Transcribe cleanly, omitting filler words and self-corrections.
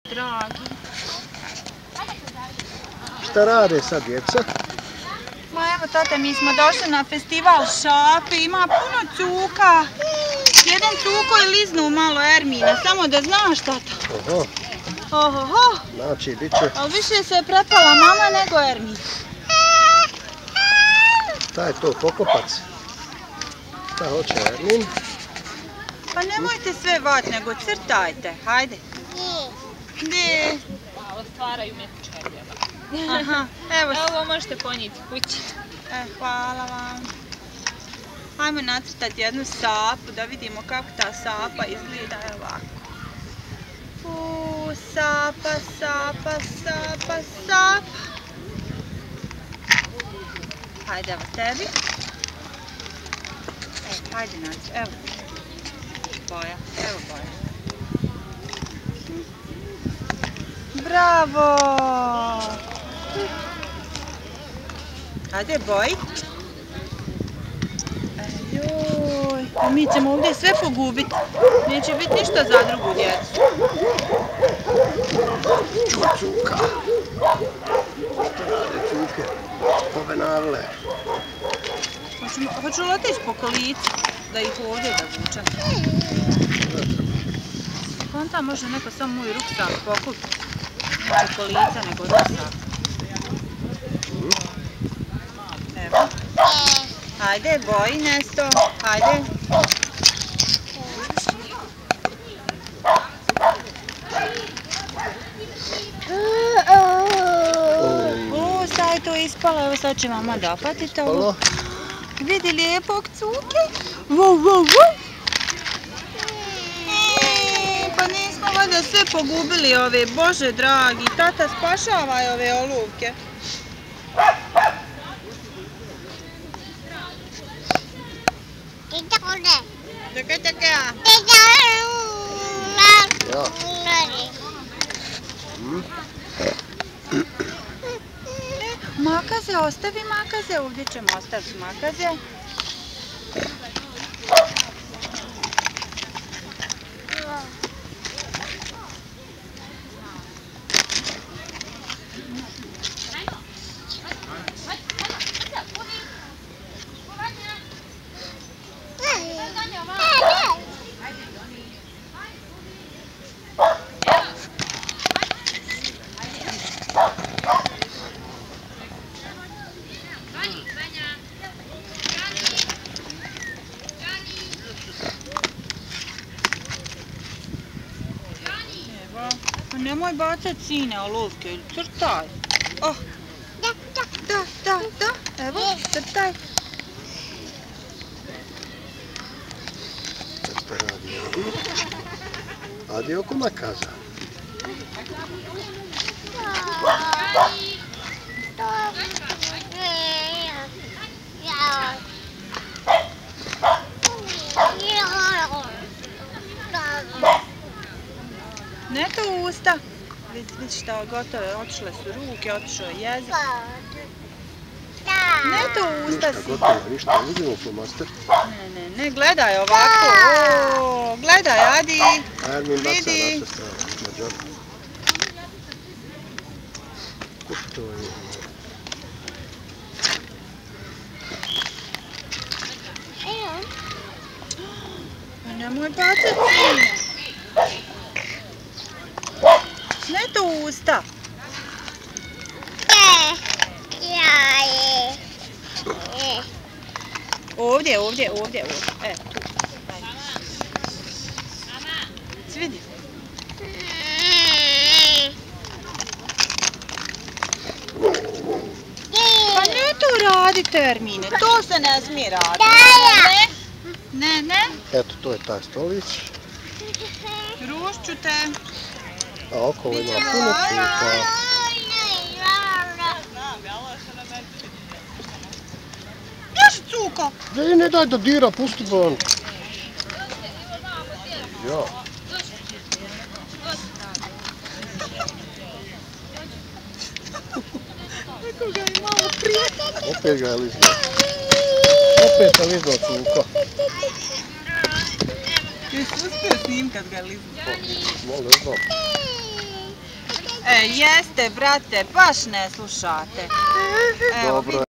dragi. Šta rade sad djeca? Ma evo tate, mi smo došli na festival šape, ima puno cuka. Jedan cuko je liznuo malo Ermina, samo da znaš tata. Oho. Ohoho. Znači, bit će... Ali više se je prepala mama nego Ermin. Šta je to, pokopac? Šta hoće Ermin? Pa nemojte sve vat, nego crtajte, hajde. Gdje? Malo stvaraju metičarjeva. Aha, evo se. Ovo možete ponijeti kući. Hvala vam. Hajmo nacrtati jednu sapu da vidimo kako ta sapa izgleda ovako. Sapa, sapa, sapa, sapa. Hajde, evo tebi. Hajde nacrtati, evo. Boja, evo boja. Bravo! Hajde, boj. Joj, mi ćemo ovdje sve pogubiti. Neće biti ništa za drugu djecu. Cuka. Šta rade cuke? Ove navle. Hoću li otići po kolici, da ih ovdje da vučem? Konta može neko samo moj ruksak pokupiti. Neće kolica nego ruksak. Evo. Hajde, boji Nesto, hajde. Sad je to ispalo, evo sad će mama dopatiti ovo. Vidi lijepog cuke. Pa nismo valjda sve pogubili ove, Bože dragi, tata spašavaj ove oluvke. Čekaj. Makaze, ostavi makaze, ovdje ćemo ostaviti makaze. Nemoj bacat sine olovke, crtaj. Da, evo, crtaj. Šta radi Adi? Adi oko makaza. Ne to usta. Vidi šta gotove, otišle su ruke, otišao je jezik. Ne to usta si. Ništa gotovo, ništa, vidimo flomaster. Ne, gledaj ovako. Gledaj, Adi. Ermin baca na sve strane, mađar. To je... Pa nemoj bacat sine. Ne to usta. Ovdje. E, tu. Svidi. Pa ne to radite, Ermine. To se ne smije raditi. Ne. Eto, to je taj stolić. Rušću te. A okolo ima puno cuka. Još cuko. Ne daj da dira, pusti ga on. Ja. Neko ga je malo prije. Opet ga je liznuo. Opet je liznuo cuka. Jesi uspio s njim kad ga je liznuo? Ne znam. jeste, brate, baš ne slušate. Evo, Dobro.